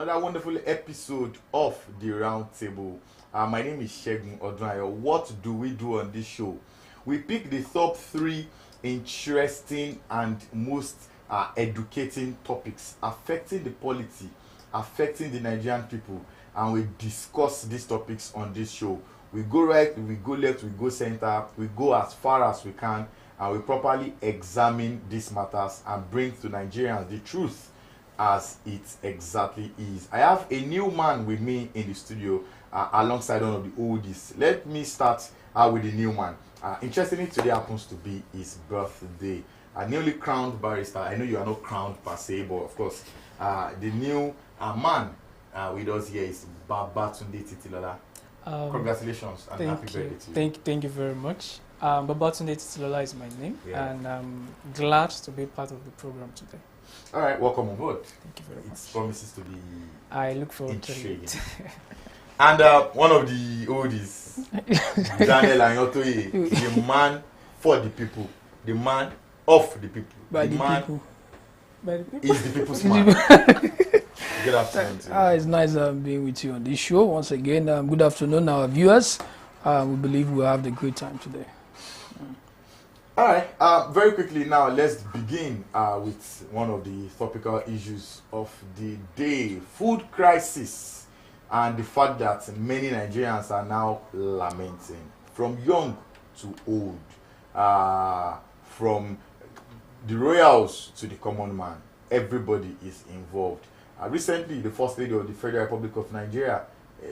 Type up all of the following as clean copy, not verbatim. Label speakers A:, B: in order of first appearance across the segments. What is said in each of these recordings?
A: Another wonderful episode of the Round Table. My name is Shegun Odunayo. What do we do on this show? We pick the top 3 interesting and most educating topics affecting the polity, affecting the Nigerian people, and we discuss these topics on this show. We go right, we go left, we go center, we go as far as we can, and we properly examine these matters and bring to Nigerians the truth as it exactly is. I have a new man with me in the studio alongside one of the oldies. Let me start with the new man. Interestingly, today happens to be his birthday. A newly crowned barrister. I know you are not crowned per se, but of course, the new man with us here is Babatunde Titilola. Congratulations and happy birthday to you.
B: Thank you very much. Babatunde Titilola is my name, and I'm glad to be part of the program today.
A: All right, welcome on board.
B: Thank you very much.
A: It promises to be
B: I look forward to it.
A: And one of the oldies, Daniel Anyotoye, the man for the people, the man of the people.
B: By
A: the
B: the
A: man
B: people. By the people.
A: is the people's man. Good afternoon to you.
C: It's nice being with you on this show once again. Good afternoon, our viewers. We believe we'll have the great time today.
A: All right, very quickly now, let's begin with one of the topical issues of the day, food crisis, and the fact that many Nigerians are now lamenting, from young to old, from the royals to the common man. Everybody is involved. Recently, the First Lady of the Federal Republic of Nigeria,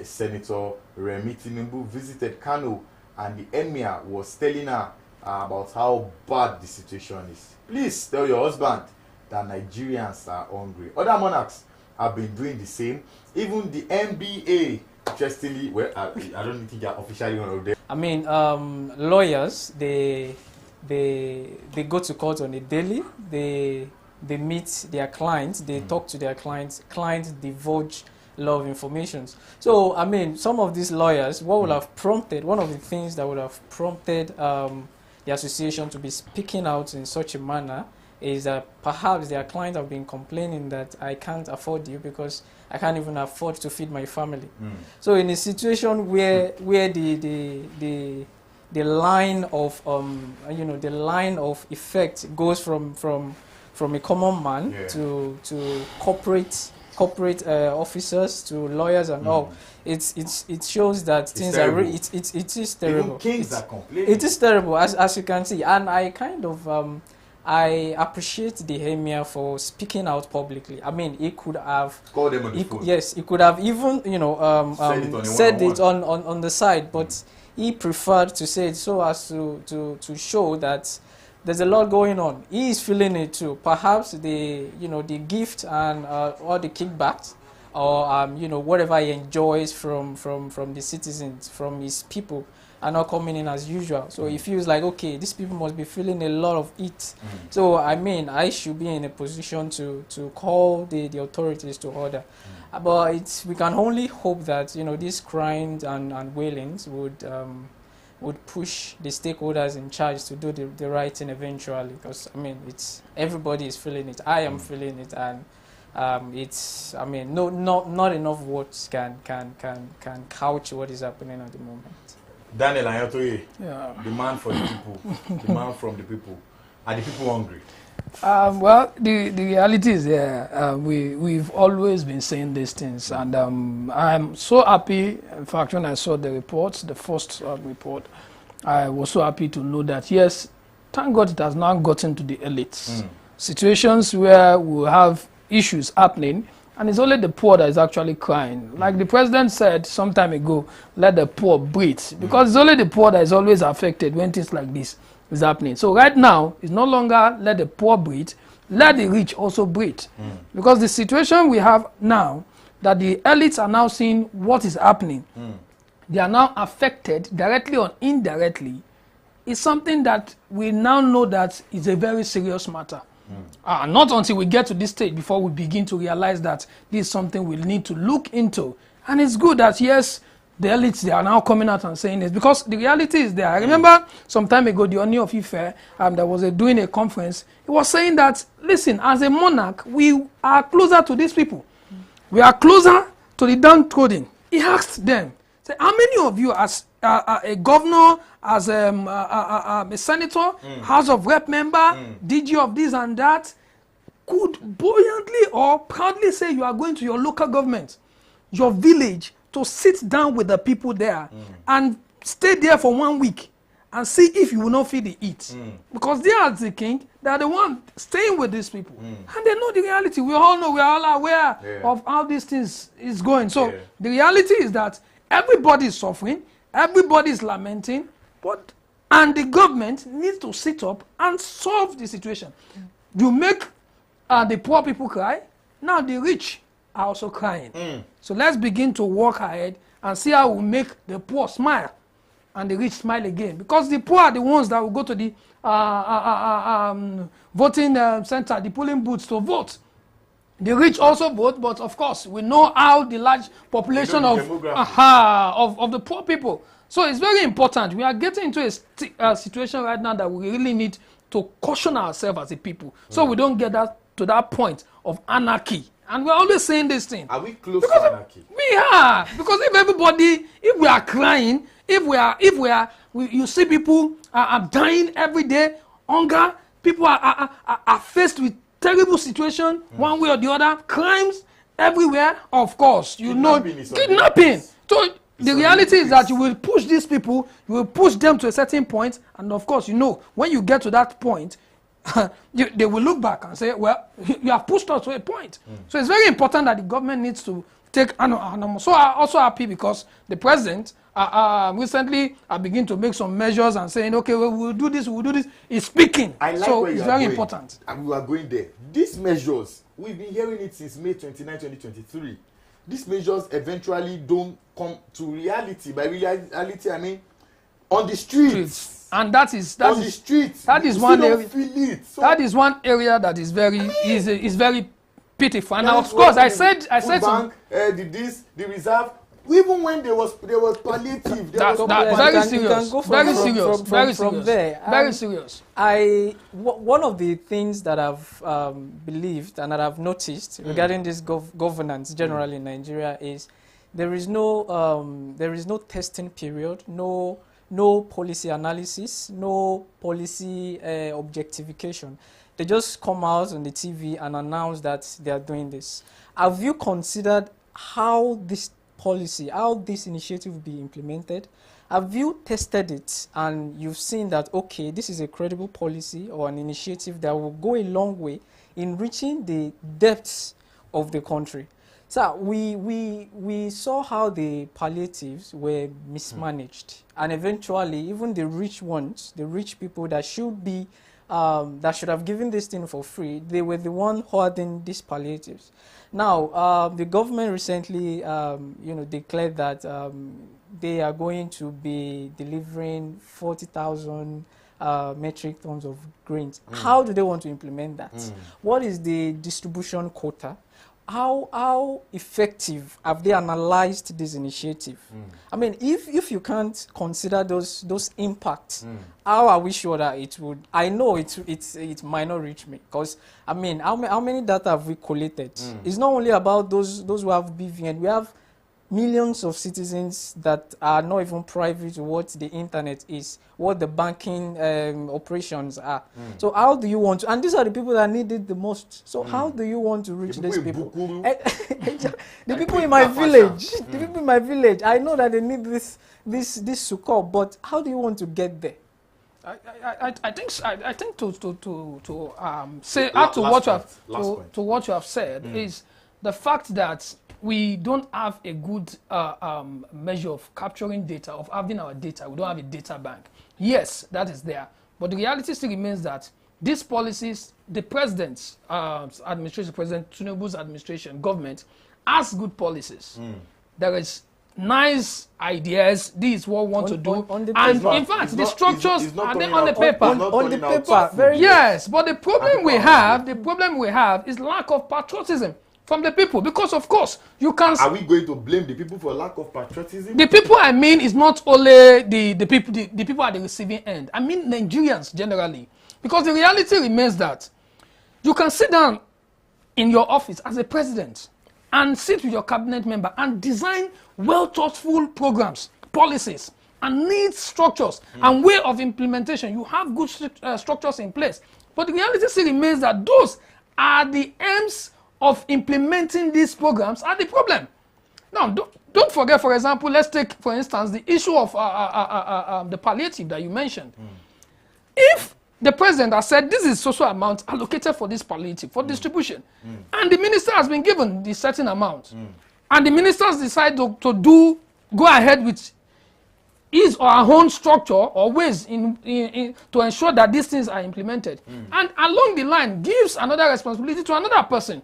A: Senator Remi Tinubu, visited Kano, and the Emir was telling her about how bad the situation is. Please tell your husband that Nigerians are hungry. Other monarchs have been doing the same. Even the NBA, interestingly, well, I don't think they're officially one of them.
B: I mean, lawyers, they go to court on a daily. They meet their clients. They talk to their clients. Clients divulge a lot of information. So, I mean, some of these lawyers, what would have prompted, one of the things that would have prompted the association to be speaking out in such a manner is that perhaps their clients have been complaining that I can't afford you because I can't even afford to feed my family. So in a situation where the line of the line of effect goes from a common man to corporate officers to lawyers and all, it shows that things terrible. It is terrible.
A: Even kings are complaining.
B: It is terrible, as you can see, and I kind of I appreciate the Emir for speaking out publicly. I mean, he could have
A: called them on the phone.
B: Yes, he could have even said it on the side, but he preferred to say it so as to show that there's a lot going on. He is feeling it too. Perhaps the gift and all the kickbacks, or whatever he enjoys from the citizens, from his people, are not coming in as usual. So he feels like, okay, these people must be feeling a lot of it. So I mean, I should be in a position to call the authorities to order. But we can only hope that these crimes and wailings would push the stakeholders in charge to do the right thing eventually, because I mean, everybody is feeling it. I am feeling it, and not enough words can couch what is happening at the moment.
A: Daniel Anyotoye, the man for the people, the man from the people. Are the people hungry?
C: Well, the reality is we've always been saying these things, and I'm so happy. In fact, when I saw the reports, the first report, I was so happy to know that, yes, thank God it has now gotten to the elites. Situations where we have issues happening, and it's only the poor that is actually crying. Like the president said some time ago, let the poor breathe, because it's only the poor that is always affected when things like this is happening. So right now, it's no longer let the poor breathe, let the rich also breathe. Because the situation we have now, that the elites are now seeing what is happening, they are now affected directly or indirectly, is something that we now know that is a very serious matter. Not until we get to this stage before we begin to realize that this is something we need to look into. And it's good that, yes, the elites, they are now coming out and saying this, because the reality is there. I remember some time ago, the Oni of Ife, that was doing a conference, he was saying that, listen, as a monarch, we are closer to these people. we are closer to the downtrodden. He asked them, say, how many of you as a governor, as a senator, House of Rep member, DG of this and that, could buoyantly or proudly say you are going to your local government, your village, to sit down with the people there and stay there for 1 week and see if you will not feel the heat. Because they are the king, they are the one staying with these people. And they know the reality. We all know, we are all aware of how these things is going. So the reality is that everybody is suffering, everybody is lamenting, and the government needs to sit up and solve the situation. You make the poor people cry, now the rich are also crying. So let's begin to work ahead and see how we make the poor smile and the rich smile again. Because the poor are the ones that will go to the voting center, the polling booths to vote. The rich also vote, but of course, we know how the large population of the poor people. So it's very important. We are getting into a situation right now that we really need to caution ourselves as a people, so we don't get to that point of anarchy. And we're always saying this thing.
A: Are we close to anarchy?
C: We are. Because if we are crying, you see people are dying every day, hunger, people are faced with terrible situation, one way or the other, crimes everywhere, of course, kidnapping. So the reality is that you will push these people, you will push them to a certain point, and of course, when you get to that point, they will look back and say, well, you have pushed us to a point. So it's very important that the government needs to take. So I'm also happy because the president recently begin to make some measures and saying, okay, well, we'll do this. He's speaking. So it's very important.
A: And we are going there. These measures, we've been hearing it since May 29, 2023. These measures eventually don't come to reality. By reality, I mean on the streets. And that is one area. So that is one area that is very is very pitiful. And of course, I said
B: bank,
A: the reserve. Even when there was palliative,
C: very serious.
B: One of the things that I've believed and that I've noticed regarding this governance generally in Nigeria is there is no testing period, no policy analysis, no policy objectification. They just come out on the TV and announce that they are doing this. Have you considered how this policy, how this initiative will be implemented? Have you tested it and you've seen that, okay, this is a credible policy or an initiative that will go a long way in reaching the depths of the country? So we saw how the palliatives were mismanaged, and eventually even the rich ones, the rich people that should be that should have given this thing for free, they were the one hoarding these palliatives. Now the government recently declared that they are going to be delivering 40,000 metric tons of grains. How do they want to implement that? What is the distribution quota? How effective have they analyzed this initiative? I mean, if you can't consider those impacts, how are we sure that it would? I know it might not reach me, because I mean, how many data have we collated? It's not only about those who have BVN. We have millions of citizens that are not even privy to what the internet is, what the banking operations are. So how do you want to, and these are the people that need it the most, so how do you want to reach these people? The people in my village, the people in my village, I know that they need this support, but how do you want to get there?
C: I think to say add to what you have said is the fact that we don't have a good measure of capturing data, of having our data. We don't have a data bank. Yes, that is there. But the reality still remains that these policies, the president's administration, President Tinubu's administration, government, has good policies. There is nice ideas. This is what we want to do. And in fact, the structures are there on the paper.
B: On the paper,
C: yes, but the problem we have is lack of patriotism from the people, because of course you can.
A: Are we going to blame the people for lack of patriotism?
C: The people I mean is not only the people at the receiving end. I mean Nigerians generally, because the reality remains that you can sit down in your office as a president and sit with your cabinet member and design well-thoughtful programs, policies, and neat structures and way of implementation. You have good structures in place. But the reality still remains that those are the aims of implementing these programs are the problem. Now, don't forget, for example, let's take, for instance, the issue of the palliative that you mentioned. If the president has said this is social amount allocated for this palliative, for distribution, and the minister has been given the certain amount, and the ministers decide to go ahead with his or her own structure or ways to ensure that these things are implemented, and along the line gives another responsibility to another person.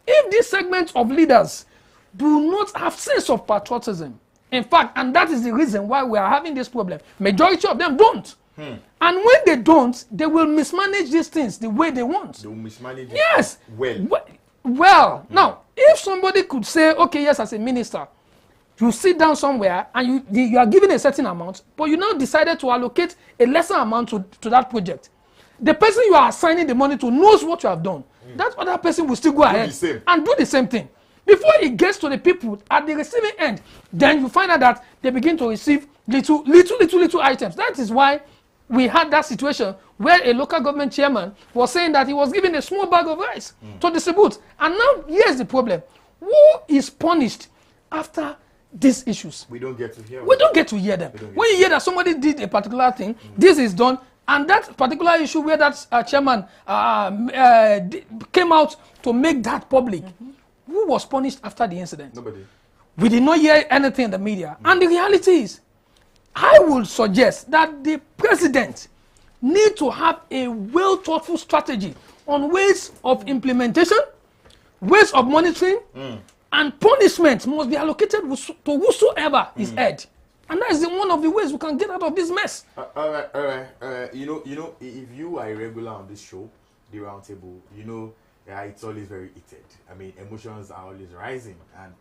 C: If these segments of leaders do not have sense of patriotism, in fact, and that is the reason why we are having this problem, majority of them don't. And when they don't, they will mismanage these things the way they want.
A: They will mismanage
C: yes.
A: Well.
C: Well, now, if somebody could say, okay, yes, as a minister, you sit down somewhere and you are given a certain amount, but you now decided to allocate a lesser amount to that project. The person you are assigning the money to knows what you have done. That other person will still go ahead and do the same thing. Before it gets to the people at the receiving end, then you find out that they begin to receive little items. That is why we had that situation where a local government chairman was saying that he was given a small bag of rice to distribute. And now, here's the problem. Who is punished after these issues?
A: We don't get to hear them.
C: We don't get to hear them. When you hear that somebody did a particular thing, this is done, and that particular issue where that chairman came out to make that public, who was punished after the incident?
A: Nobody.
C: We did not hear anything in the media. And the reality is, I would suggest that the president need to have a well-thoughtful strategy on ways of implementation, ways of monitoring, and punishment must be allocated to whosoever is heard. And that is one of the ways we can get out of this mess.
A: All right. You know, if you are a regular on this show, the roundtable, it's always very heated. I mean, emotions are always rising, and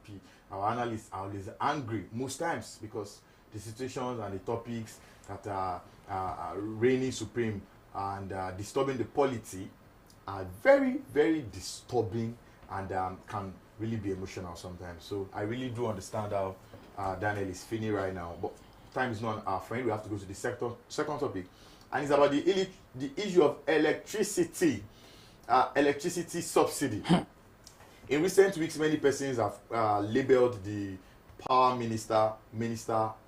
A: our analysts are always angry most times because the situations and the topics that are reigning supreme and disturbing the polity are very, very disturbing and can really be emotional sometimes. So I really do understand how Daniel is feeling right now. But time is not our friend. We have to go to the second topic. And it's about the issue of electricity. Electricity subsidy. In recent weeks, many persons have labeled the power minister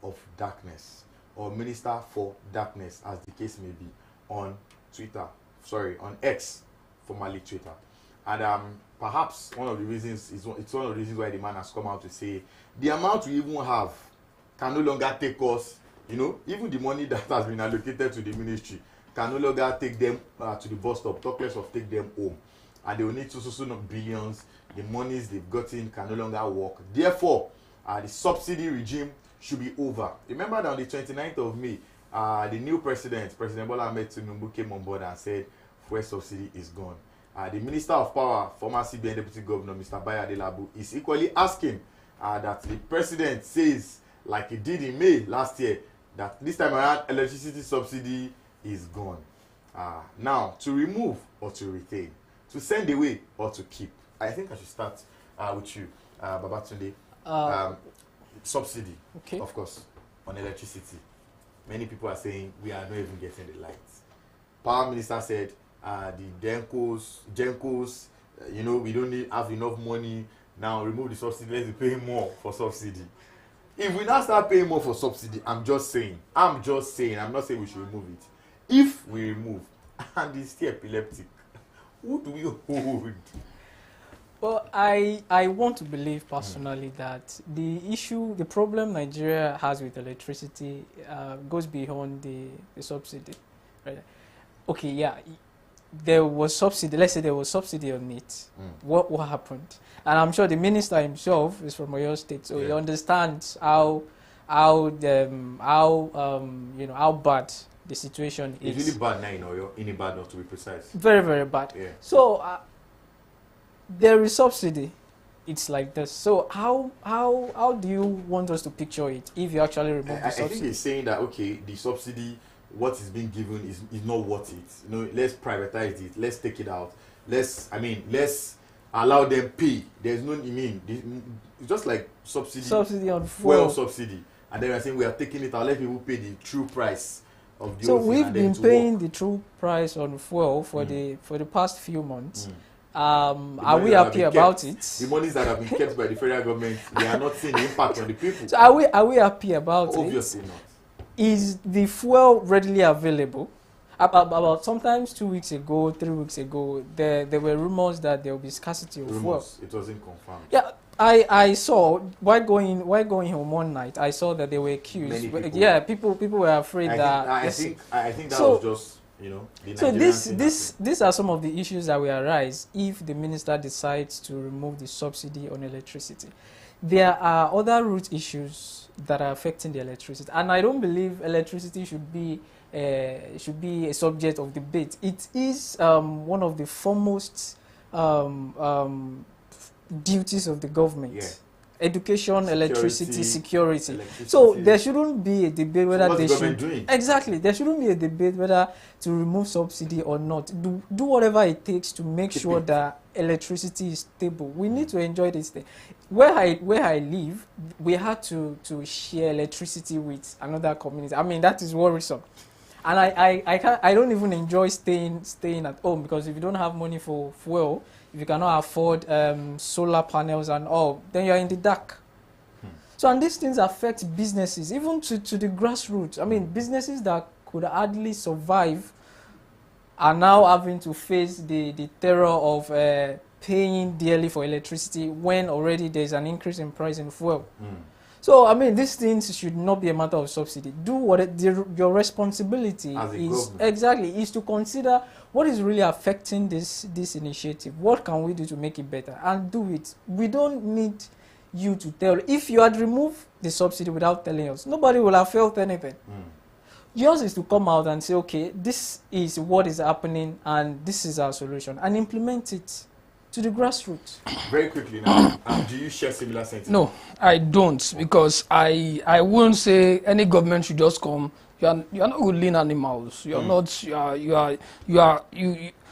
A: of darkness, or minister for darkness, as the case may be, on X, formerly Twitter. And perhaps one of the reasons it's one of the reasons why the man has come out to say the amount we even have can no longer take us, even the money that has been allocated to the ministry can no longer take them to the bus stop, talk less of take them home. And they will need so billions. The monies they've gotten can no longer work. Therefore, the subsidy regime should be over. Remember that on the 29th of May, the new President Bola Ahmed Tinubu, came on board and said fuel subsidy is gone. The Minister of Power, former CBN Deputy Governor, Mr. Bayo Adelabu, is equally asking that the President says, like he did in May last year, that this time around electricity subsidy is gone. Now, to remove or to retain, to send away or to keep. I think I should start with you, Babatunde. Subsidy, of course, on electricity. Many people are saying we are not even getting the lights. Power Minister said the Gencos, we don't have enough money. Now remove the subsidy, let's be paying more for subsidy. If we now start paying more for subsidy, I'm just saying, I'm not saying we should remove it. If we remove, and it's still epileptic, who do we hold?
B: Well, I want to believe personally that the problem Nigeria has with electricity goes beyond the subsidy. Right? Okay, yeah, there was subsidy. Let's say there was subsidy on it. What happened? And I'm sure the minister himself is from Oyo State, so he understands how bad the situation is.
A: It's really bad now in Oyo, in Ibadan to be precise.
B: Very, very bad. Yeah. So there is subsidy. It's like this. So how do you want us to picture it if you actually remove the subsidy? I
A: think he's saying that, okay, the subsidy, what is being given is not worth it. Let's privatize it. Let's take it out. Let's allow them pay. There's no, it's just like subsidy
B: on fuel
A: subsidy, and then we're saying we are taking it. I'll let people pay the true price of the.
B: So we've been paying the true price on fuel for the past few months. Are we happy about it?
A: The monies that have been kept by the federal government, we are not seeing the impact on the people.
B: So are we happy about it?
A: Obviously not.
B: Is the fuel readily available? About sometimes 2 weeks ago, 3 weeks ago, there were rumors that there will be scarcity of fuel.
A: It wasn't confirmed.
B: Yeah, I saw while going home one night, I saw that there were queues. People were afraid
A: I think that was just, the
B: so
A: Nigerian
B: these are some of the issues that will arise if the minister decides to remove the subsidy on electricity. There are other root issues that are affecting the electricity, and I don't believe electricity should be a subject of debate. It is one of the foremost duties of the government. Yeah. Education, electricity, security. So there shouldn't be a debate whether they should. Exactly, there shouldn't be a debate whether to remove subsidy or not. Do whatever it takes to make sure that electricity is stable. We need to enjoy this thing. Where I live, we had to share electricity with another community. I mean, that is worrisome. And I don't even enjoy staying at home, because if you don't have money for fuel, if you cannot afford solar panels and all, then you're in the dark. So, and these things affect businesses, even to the grassroots. I mean, businesses that could hardly survive are now having to face the terror of paying dearly for electricity when already there's an increase in price in fuel. So, I mean, these things should not be a matter of subsidy. Do what your responsibility is to consider what is really affecting this initiative. What can we do to make it better? And do it. We don't need you to tell. If you had removed the subsidy without telling us, nobody will have felt anything. Yours is to come out and say, okay, this is what is happening and this is our solution, and implement it to the grassroots. Very quickly now,
A: do you share similar sentiments?
C: No, I don't, because I won't say any government should just come. You are not ruling animals. You are not.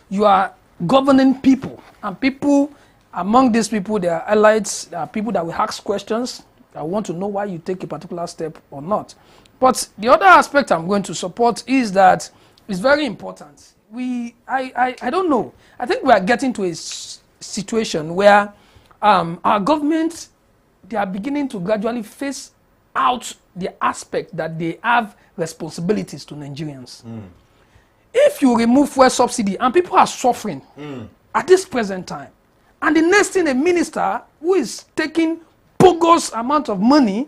C: You are governing people, and people among these people, there are allies. There are people that will ask questions. I want to know why you take a particular step or not. But the other aspect I'm going to support is that it's very important. I don't know. I think we are getting to a situation where our government, they are beginning to gradually phase out the aspect that they have responsibilities to Nigerians. If you remove fuel subsidy and people are suffering at this present time, and the next thing, a minister who is taking bogus amount of money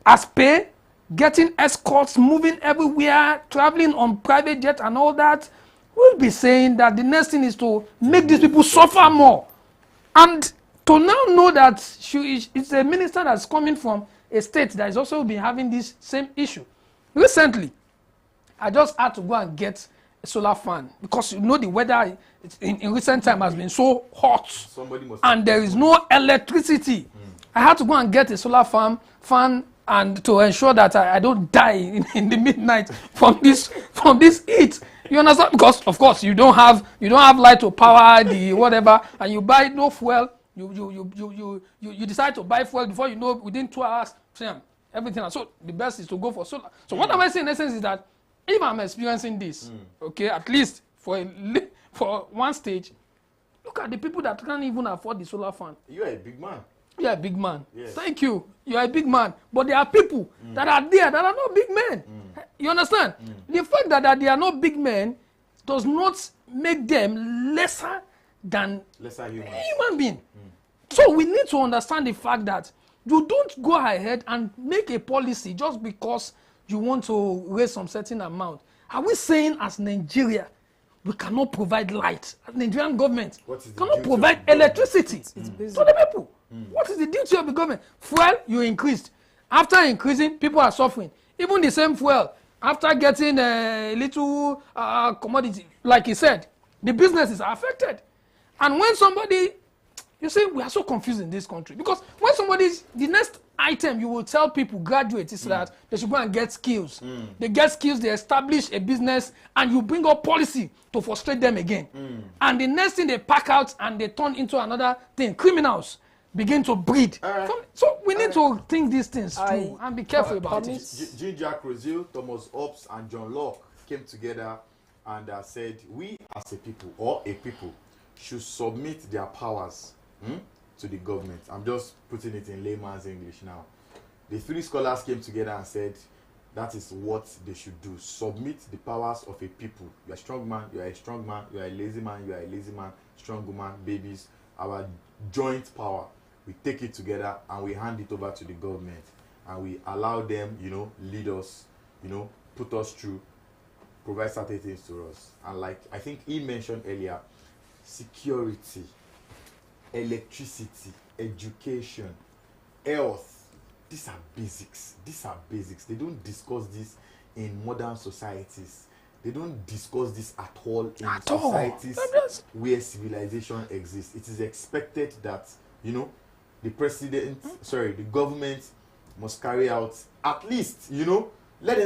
C: as pay, getting escorts, moving everywhere, traveling on private jet and all that, will be saying that the next thing is to make these people suffer more. And to now know that it's a minister that's coming from a state that is also been having this same issue. Recently, I just had to go and get a solar fan, because the weather in recent time has been so hot and there is no electricity. I had to go and get a solar fan and to ensure that I don't die in the midnight from this heat. You understand? Because of course you don't have light to power the whatever, and you buy no fuel. You decide to buy fuel before you know, within 2 hours, everything. So the best is to go for solar. So what am I saying in essence is that if I'm experiencing this, okay, at least for one stage, look at the people that can't even afford the solar fan.
A: You are a big man.
C: You are a big man. Yes. Thank you. You are a big man. But there are people that are there that are not big men. You understand? The fact that they are not big men does not make them lesser human being. So we need to understand the fact that you don't go ahead and make a policy just because you want to raise some certain amount. Are we saying as Nigeria, we cannot provide light? As Nigerian government cannot provide electricity to the people? What is the duty of the government? Fuel, you increased. After increasing, people are suffering. Even the same fuel, after getting a little commodity, like he said, the businesses are affected. And when somebody, you see, we are so confused in this country, because when the next item you will tell people, graduates, is that they should go and get skills. They get skills, they establish a business, and you bring up policy to frustrate them again. And the next thing they pack out and they turn into another thing. Criminals begin to breed. So we need to think these things through and be careful about it.
A: Jean-Jacques Rousseau, Thomas Hobbes, and John Locke came together and said, we as a people, or a people, should submit their powers to the government. I'm just putting it in layman's English now. The three scholars came together and said, that is what they should do. Submit the powers of a people. You are a strong man, you are a strong man, you are a lazy man, you are a lazy man, strong woman, babies. Our joint power, we take it together and we hand it over to the government. And we allow them, lead us, put us through, provide certain things to us. And like I think he mentioned earlier, security, electricity, education, health, these are basics. These are basics. They don't discuss this in modern societies. They don't discuss this at all in societies where civilization exists. It is expected that, the government must carry out at least, let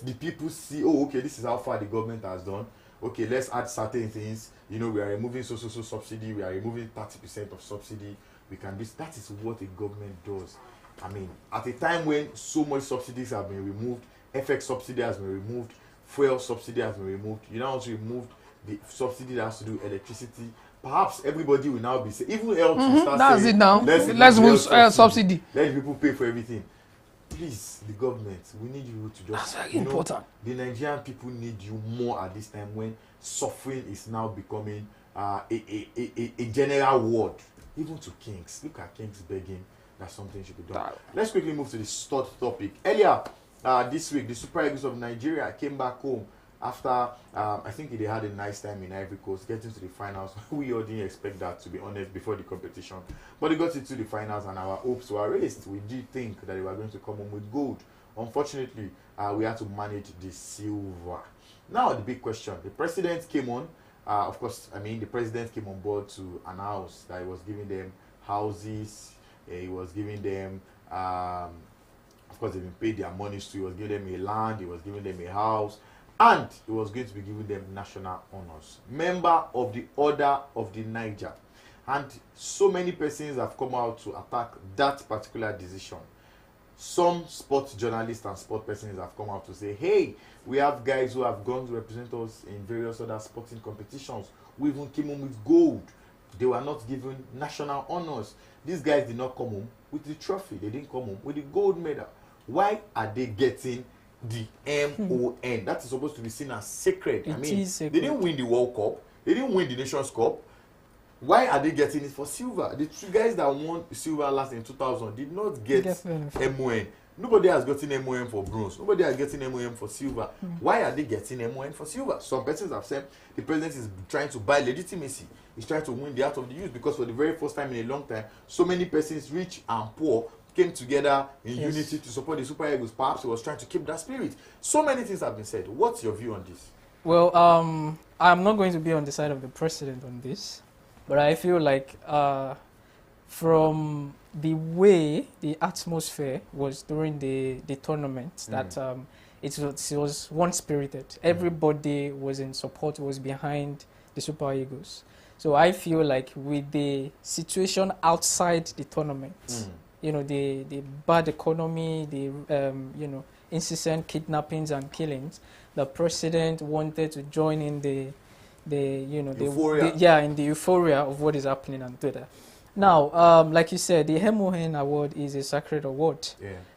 A: the people see, oh, okay, this is how far the government has done. Okay, let's add certain things. We are removing so subsidy. We are removing 30% of subsidy. We can do that. Is what a government does. I mean, at a time when so much subsidies have been removed, FX subsidy has been removed, fuel subsidy has been removed. You now also removed the subsidy that has to do electricity. Perhaps everybody will now be saying, even health will start
C: that's
A: saying,
C: it now. Let's move subsidy.
A: Let people pay for everything. Please, the government, we need you to just.
C: That's very important.
A: The Nigerian people need you more at this time when suffering is now becoming a general word. Even to kings. Look at kings begging that something should be done. Let's quickly move to the third topic. Earlier this week, the Super Eagles of Nigeria came back home after, I think they had a nice time in Ivory Coast, getting to the finals. We all didn't expect that, to be honest, before the competition. But they got into the finals and our hopes were raised. We did think that they were going to come home with gold. Unfortunately, we had to manage the silver. Now, the big question. The president came on. The president came on board to announce that he was giving them houses. He was giving them, of course, they've been paid their monies too. He was giving them a land. He was giving them a house. And he was going to be giving them national honors. Member of the Order of the Niger. And so many persons have come out to attack that particular decision. Some sports journalists and sport persons have come out to say, hey, we have guys who have gone to represent us in various other sporting competitions who even came home with gold. They were not given national honors. These guys did not come home with the trophy. They didn't come home with the gold medal. Why are they getting the MON? That is supposed to be seen as sacred. Sacred. They didn't win the World Cup. They didn't win the Nations Cup. Why are they getting it for silver? The two guys that won silver last in 2000 did not get MON. Nobody has gotten MON for bronze. Nobody has gotten MON for silver. Why are they getting MON for silver? Some persons have said the president is trying to buy legitimacy. He's trying to win the heart of the youth because for the very first time in a long time, so many persons, rich and poor, came together in unity to support the Super Eagles. Perhaps he was trying to keep that spirit. So many things have been said. What's your view on this?
B: Well, I'm not going to be on the side of the president on this, but I feel like from the way the atmosphere was during the tournament, that it was one-spirited. Everybody was in support, was behind the Super Eagles. So I feel like with the situation outside the tournament, the bad economy, the incessant kidnappings and killings, the president wanted to join in the euphoria of what is happening on Twitter. Now, like you said, the MON award is a sacred award,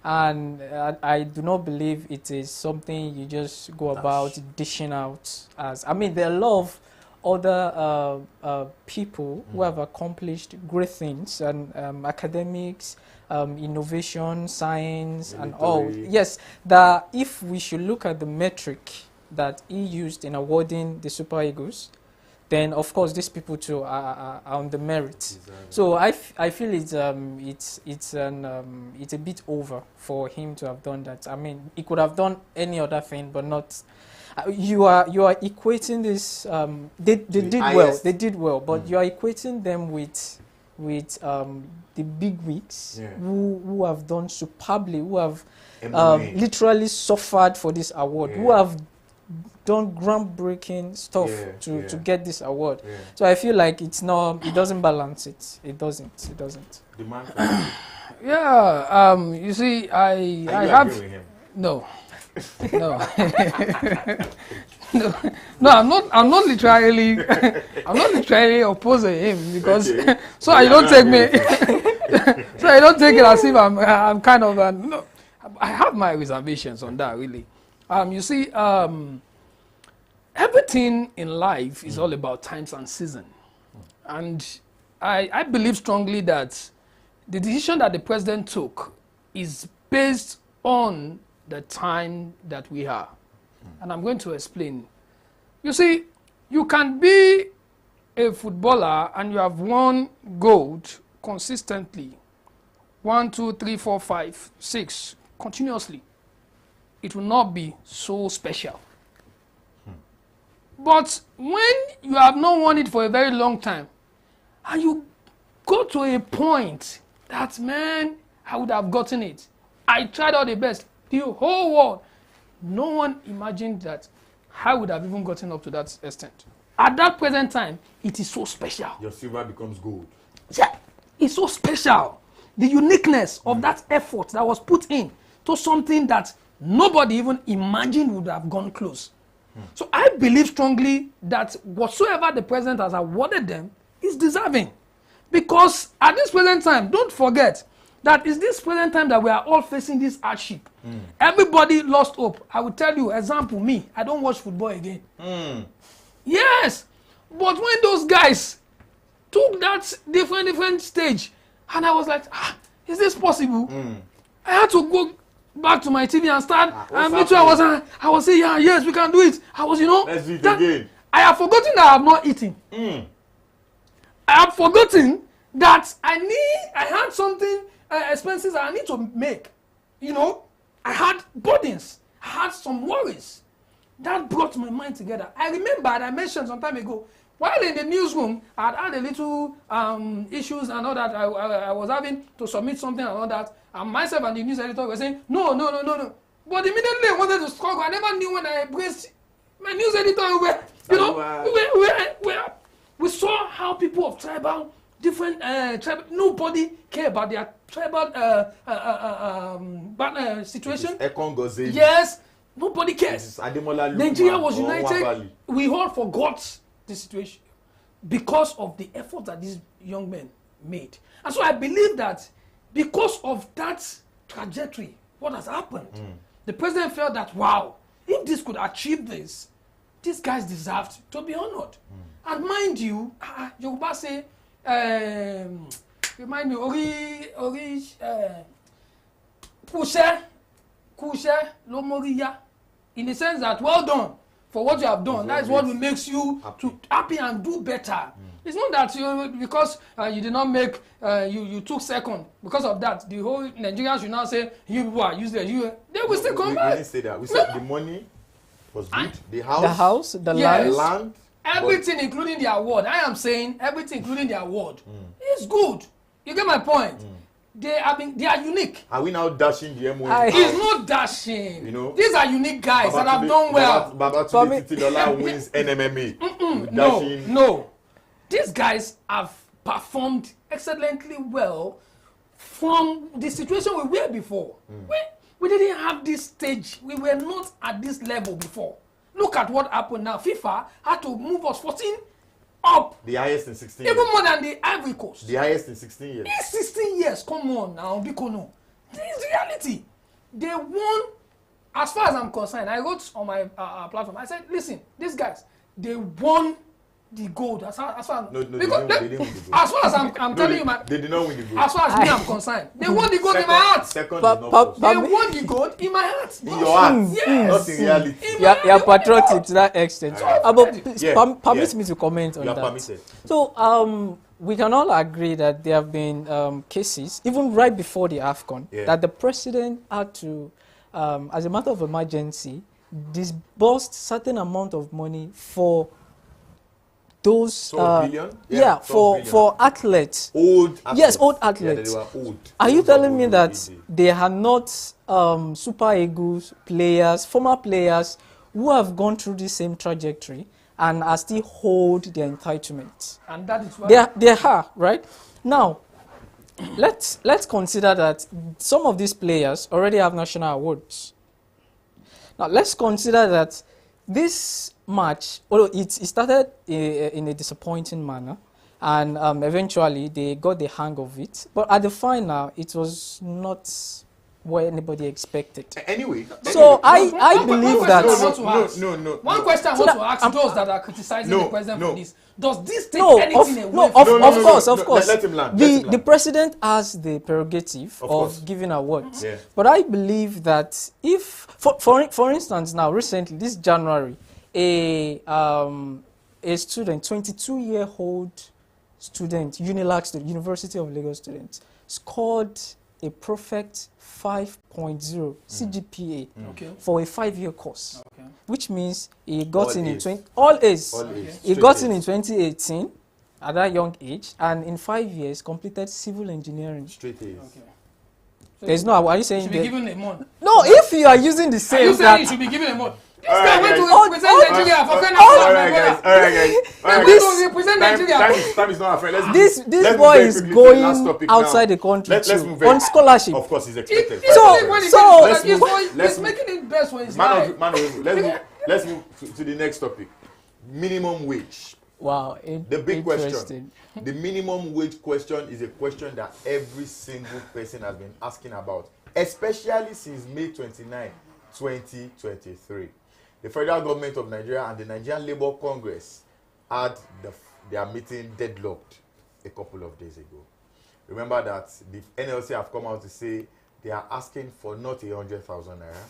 B: and I do not believe it is something you just go about dishing out as. I mean, there are a lot of other people who have accomplished great things, and academics, innovation, science, and all. Yes, that if we should look at the metric that he used in awarding the Super Eagles, then of course these people too are on the merit. Exactly. So I feel it's a bit over for him to have done that. I mean, he could have done any other thing, but not. You are equating this. They did well, but you are equating them with with the big wigs
A: Yeah.
B: who have done superbly, who have
A: MOA.
B: literally suffered for this award, who
A: Yeah.
B: have done groundbreaking stuff
A: Yeah,
B: to
A: yeah.
B: get this award.
A: Yeah.
B: So I feel like it doesn't balance it. It doesn't.
A: The man from
C: Yeah, you see, I
A: Are you
C: have
A: agreeing with him?
C: no, no, no, no. I'm not literally, I'm not literally opposing him because
A: Okay.
C: so I don't take me, so I don't take it as if I'm kind of no. I have my reservations on that really. You see, everything in life is all about times and season, and I believe strongly that the decision that the president took is based on the time that we are. And I'm going to explain. You see, you can be a footballer and you have won gold consistently. 1, 2, 3, 4, 5, 6, continuously. It will not be so special. But when you have not won it for a very long time, and you go to a point that, man, I would have gotten it. I tried all the best. The whole world. No one imagined that I would have even gotten up to that extent. At that present time, it is so special.
A: Your silver becomes gold.
C: Yeah, it's so special. The uniqueness of that effort that was put in to something that nobody even imagined would have gone close. So I believe strongly that whatsoever the president has awarded them is deserving. Because at this present time, don't forget that it's this present time that we are all facing this hardship. Everybody lost hope. I will tell you, example, me, I don't watch football again. Yes, but when those guys took that different stage, and I was like, is this possible? I had to go back to my TV and start, and me too, I was saying, yeah, yes, we can do it. I was,
A: Let's do it again.
C: I have forgotten that I have not eaten. I have forgotten that I had something, expenses I need to make. I had burdens. I had some worries. That brought my mind together. I remember, I mentioned some time ago, while in the newsroom, I had a little issues and all that. I was having to submit something and all that. And myself and the news editor were saying, no. But immediately I wanted to struggle. I never knew when I embraced my news editor. We saw how people of tribal, different tribal, nobody care about their tribal situation. Yes, nobody cares. Nigeria was united. We all forgot the situation because of the effort that these young men made. And so I believe that because of that trajectory, what has happened, the president felt that, wow, if this could achieve this, these guys deserved to be honored. And mind you, Yoruba say, remind me, kushe lomoriya, in the sense that, well done for what you have done. That is what makes you happy and do better. It's not that because you did not make, you took second. Because of that, the whole Nigerians should now say, you people are useless. They will still come back.
A: We didn't say that. We said the money was good. The house,
B: the
A: land.
C: Everything, including the award. I am saying everything, including the award, is good. You get my point? They are unique.
A: Are we now dashing the MOA?
C: It's not dashing. These are unique guys that have done well.
A: Babatunde Titilola wins NMMA.
C: No. These guys have performed excellently well from the situation we were before. We didn't have this stage. We were not at this level before. Look at what happened now. FIFA had to move us 14 up.
A: The highest in 16 years.
C: Even more than the Ivory Coast.
A: The highest in 16 years.
C: In 16 years, come on now, Bikono. This is reality. They won, as far as I'm concerned, I wrote on my platform, I said, listen, these guys, they won the gold. As far as
A: they didn't win the gold.
C: As far as I'm telling you,
A: they did not win the gold.
C: As far as me I'm concerned, they won the gold in my heart.
A: Second is not
C: they won the gold in my heart.
A: In your heart,
C: yes.
A: Not in reality.
B: You're patriotic to that extent. But please, permit me to comment on
A: you
B: that.
A: Permitted.
B: So we can all agree that there have been cases, even right before the AFCON, that the president had to, as a matter of emergency, disburse certain amount of money those
A: 12 billion?
B: yeah,
A: 12
B: for
A: billion.
B: athletes.
A: Old athletes.
B: Yes, old
A: Yeah,
B: athletes.
A: they were old.
B: Are you
A: Those
B: telling
A: were
B: me
A: old
B: that
A: AD.
B: they are not Super Eagles players, former players who have gone through the same trajectory and are still hold their entitlement?
C: And that is why
B: They are, right? Now, let's consider that some of these players already have national awards. Now, let's consider that this match, although it started in a disappointing manner, and eventually they got the hang of it, but at the final, it was not what anybody expected.
A: Anyway.
B: So I
C: One
B: believe
C: question
B: that.
C: I want to ask.
A: No.
C: One question I
B: So
C: want to
B: that-
C: ask those that are criticizing
A: No,
C: the president
A: no.
C: for this. Does this take
B: No,
C: anything away
B: of
C: from
B: course,
A: no.
B: of course.
A: Let him land,
B: The president has the prerogative
A: Of course.
B: of giving awards.
A: Yeah.
B: But I believe that if, for instance, now recently, this January, a student, 22-year-old student, UNILAG student, University of Lagos student, scored a perfect 5.0 CGPA
C: Okay.
B: for a 5-year course,
C: Okay.
B: which means he got
A: All
B: in
A: A's.
B: all A's.
A: All A's.
B: He
A: Straight
B: got in
A: A's.
B: 2018 at that young age, and in 5 years completed civil engineering.
A: Straight A's.
C: Okay. So
B: There's no. Are you
C: it
B: saying
C: should be
B: that?
C: given a month.
B: No, if you are using the
C: Are
B: same
C: you saying
B: that
C: it should be given a month? This
A: All
C: guy
A: right,
C: went to
A: guys.
C: represent Nigeria for Fena.
A: All right, guys.
C: He
B: This-
C: went to represent
A: Time
C: Nigeria.
A: is not our friend. Let's
B: this
A: let's
B: boy
A: move very
B: is
A: quickly to the last
B: going
A: topic
B: outside
A: now.
B: the country
A: Let's
B: too,
A: move very
B: on scholarship.
A: Of course, he's
C: He-
A: expected.
C: he-
B: So-
C: when he
B: so-
C: gets
A: let's
C: back, he's
A: move-
C: going-
A: let's
C: he's
A: move-
C: making it best for his
A: Man
C: life.
A: of let's move to the next topic. Minimum wage.
B: Wow,
A: The big question.
B: interesting.
A: The minimum wage question is a question that every single person has been asking about, especially since May 29, 2023. The federal government of Nigeria and the Nigerian Labour Congress had their meeting deadlocked a couple of days ago. Remember that the NLC have come out to say they are asking for not 100,000 naira,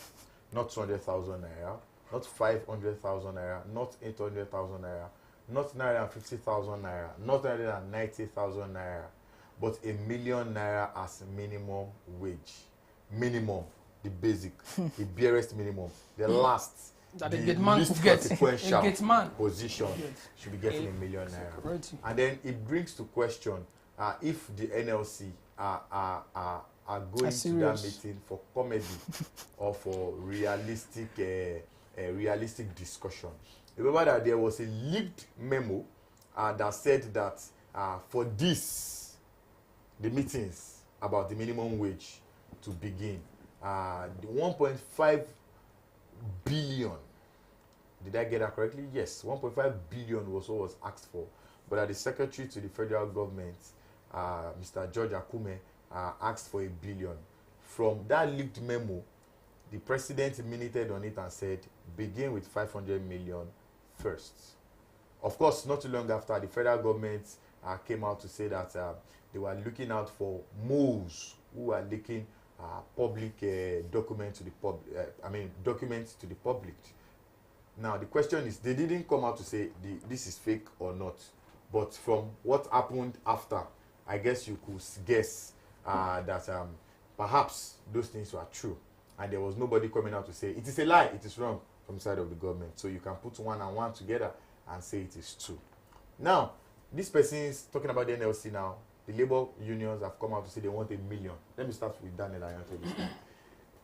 A: not 200,000 naira, not 500,000 naira, not 800,000 naira, not 950,000 naira, not 190,000 naira, but 1 million naira as minimum wage. Minimum, the basic, the barest minimum, the last,
C: That
A: the
C: a gate man
A: least
C: could get.
A: consequential
C: A gate man.
A: position
C: Yes.
A: should be getting 1 million naira.
C: Right.
A: And then it brings to question if the NLC are going to that
B: serious?
A: meeting for comedy or for realistic discussion. Remember that there was a leaked memo that said that for the meetings about the minimum wage to begin, the 1.5 billion, did I get that correctly? Yes, 1.5 billion was what was asked for. But the secretary to the federal government, Mr. George Akume, asked for 1 billion. From that leaked memo, the president minuted on it and said, begin with 500 million first. Of course, not too long after, the federal government came out to say that they were looking out for moles who are leaking public documents to the documents to the public. Now the question is, they didn't come out to say this is fake or not, but from what happened after, I guess you could guess that perhaps those things were true, and there was nobody coming out to say it is a lie, it is wrong from the side of the government. So you can put one and one together and say it is true. Now this person is talking about the NLC now. The labor unions have come out to say they want 1 million. Let me start with Daniel.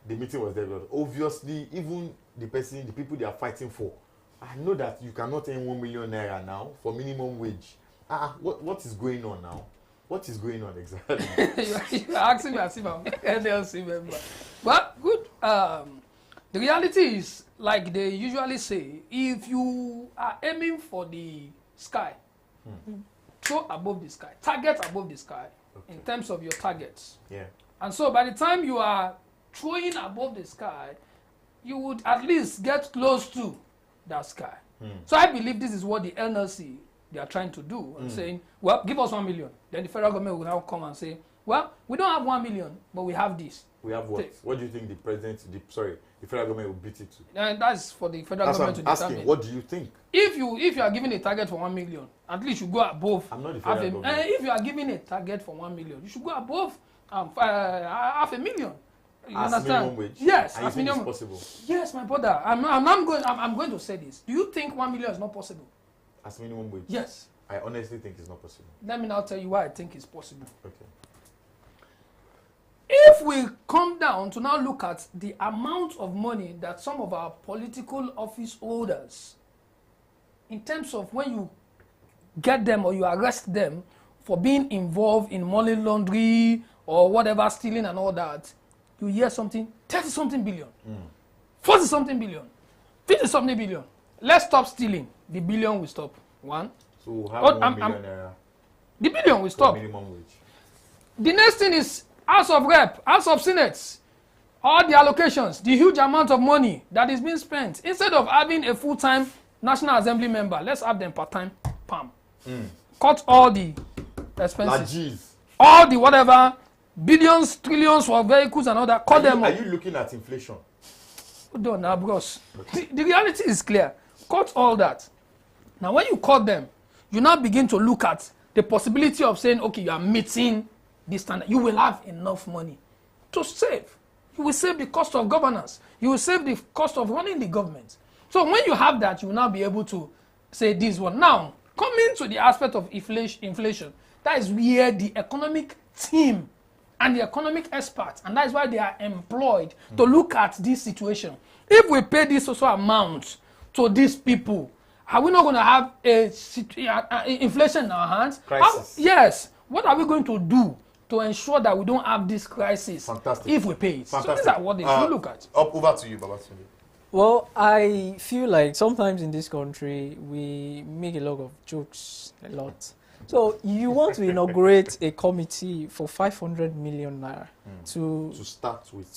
A: The meeting was there. Obviously, even the people they are fighting for, I know that you cannot earn 1 million naira now for minimum wage. What is going on now? What is going on exactly?
C: You're asking me as if I'm NLC member. But good. The reality is, like they usually say, if you are aiming for the sky, throw above the sky, target above the sky, in terms of your targets.
A: Yeah.
C: And so by the time you are throwing above the sky, you would at least get close to that sky. So I believe this is what the NLC, they are trying to do, and saying, well, give us 1 million. Then the federal government will now come and say, well, we don't have 1 million, but we have this.
A: We have what? What do you think the federal government will beat it to?
C: And that's for the federal government to
A: I'm
C: determine.
A: asking, what do you think?
C: If you are given a target for 1 million, at least you go above.
A: I'm not the federal government.
C: If you are given a target for 1 million, you should go above 500,000. You
A: As
C: understand?
A: minimum wage?
C: Yes,
A: And you
C: as
A: think
C: minimum.
A: it's possible?
C: Yes, my brother. I'm going to say this. Do you think 1 million is not possible?
A: as minimum wage?
C: Yes.
A: I honestly think it's not possible.
C: Let me now tell you why I think it's possible.
A: Okay.
C: If we come down to now look at the amount of money that some of our political office holders, in terms of when you get them or you arrest them for being involved in money laundering or whatever, stealing and all that, you hear something, 30-something billion, 40-something billion, 50-something billion. Let's stop stealing. The billion will stop. One.
A: So we'll have 1 million naira.
C: The billion will stop.
A: Minimum wage.
C: The next thing is House of Rep, House of Senate, all the allocations, the huge amount of money that is being spent. Instead of having a full-time National Assembly member, let's have them part-time. Pam. Cut all the expenses. All the whatever, billions, trillions for vehicles and all that. Cut them
A: off. Are you looking at inflation?
C: Hold on now, bros. The reality is clear. Cut all that. Now, when you cut them, you now begin to look at the possibility of saying, okay, you are meeting this standard. You will have enough money to save. You will save the cost of governance. You will save the cost of running the government. So when you have that, you will now be able to say this one. Now, coming to the aspect of inflation, that is where the economic team and the economic experts, and that is why they are employed to look at this situation. If we pay this social amount to these people, are we not going to have a inflation in our hands?
A: Crisis.
C: Yes. What are we going to do to ensure that we don't have this crisis?
A: Fantastic.
C: If we pay it?
A: Fantastic.
C: So these are what they should look at.
A: Over to you, Babatunde.
B: Well, I feel like sometimes in this country, we make a lot of jokes, a lot. So you want to inaugurate a committee for 500 million naira to start with.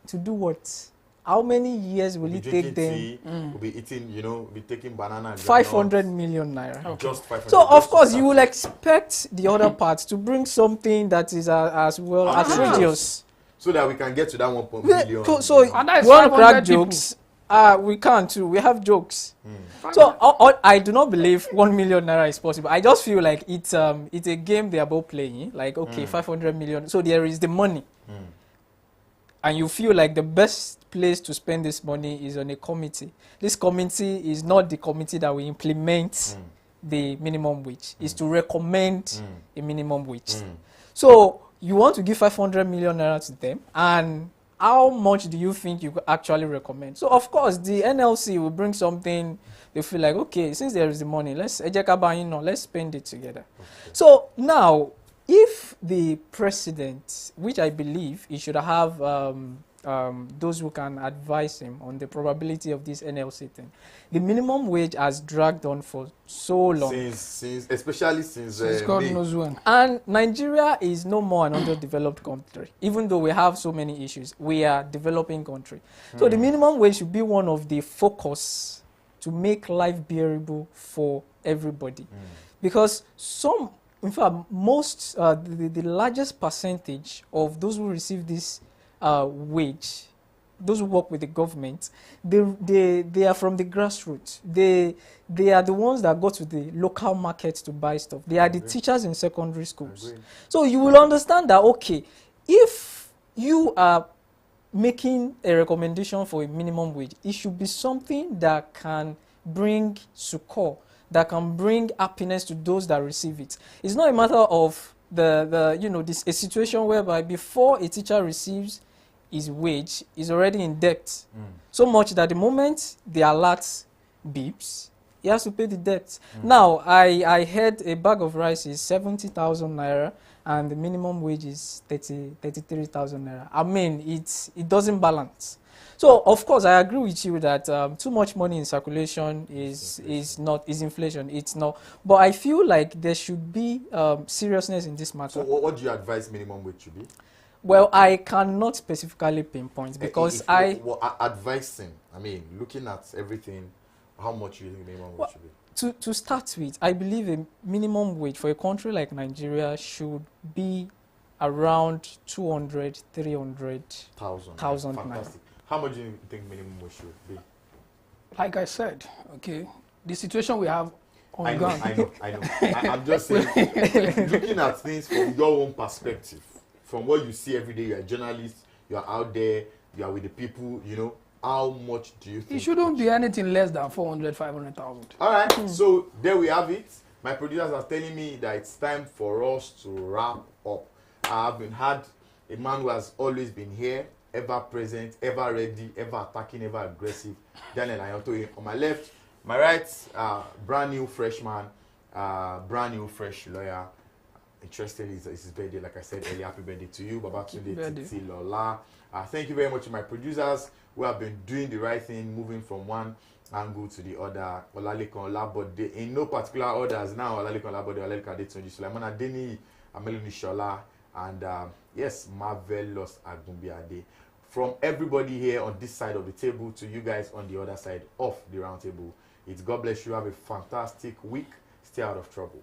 B: To do what? How many years will it take them?
A: We'll be eating, we'll be taking banana.
B: 500 million naira.
A: Okay. Just 500.
B: So of course you will expect the other parts to bring something that is as well outrageous.
A: So that we can get to that 1 billion.
B: So one crack jokes. We can't too. We have jokes. So I do not believe 1 million naira is possible. I just feel like it's a game they are both playing. Like, okay, 500 million. So there is the money. And you feel like the best place to spend this money is on a committee. This committee is not the committee that will implement the minimum wage. It's to recommend a minimum wage. So you want to give 500 million naira to them, and how much do you think you could actually recommend? So of course the NLC will bring something. They feel like, okay, since there is the money, let's spend it together. Okay. So now, if the president, which I believe he should have those who can advise him on the probability of this NLC thing, the minimum wage has dragged on for so long.
A: Especially since
C: God knows when.
B: And Nigeria is no more an underdeveloped country. Even though we have so many issues, we are a developing country. So the minimum wage should be one of the focus to make life bearable for everybody. Because in fact, most, the largest percentage of those who receive this wage, those who work with the government, they are from the grassroots. They are the ones that go to the local markets to buy stuff. They are the teachers in secondary schools. So you will understand that, okay, if you are making a recommendation for a minimum wage, it should be something that can bring succor, that can bring happiness to those that receive it. It's not a matter of a situation whereby before a teacher receives his wage, he's already in debt. So much that the moment the alert beeps, he has to pay the debt. Now, I heard a bag of rice is 70,000 naira and the minimum wage is 33,000 naira. I mean, it doesn't balance. So, of course, I agree with you that too much money in circulation is inflation. It's not. But I feel like there should be seriousness in this matter.
A: So, what do you advise minimum wage should be?
B: Well, I cannot specifically pinpoint because
A: advising, I mean, looking at everything, how much you think minimum wage should be? To
B: start with, I believe a minimum wage for a country like Nigeria should be around 200, 300,000 naira.
A: How much do you think minimum wage should be?
C: Like I said, okay, the situation we have on ground.
A: I know. I'm just saying, looking at things from your own perspective, from what you see every day, you're a journalist, you're out there, you are with the people, how much do you think?
C: It shouldn't be anything less than 400, 500,000.
A: All right, so there we have it. My producers are telling me that it's time for us to wrap up. I've had a man who has always been here, ever present, ever ready, ever attacking, ever aggressive. Daniel Ayantoye on my left. My right, brand new freshman, brand new fresh lawyer. Interesting, it's his birthday, like I said earlier. Happy birthday to you, Babatunde Titi Lola. Thank you very much to my producers who have been doing the right thing, moving from one angle to the other. Olalekan Olabode, in no particular orders now. Olalekan Olabode, Olalekan Adetunji, Sulaiman Adeni, Ameluni Shola, and yes, Marvelous Agumbiade. From everybody here on this side of the table to you guys on the other side of the round table, it's God bless you. Have a fantastic week. Stay out of trouble.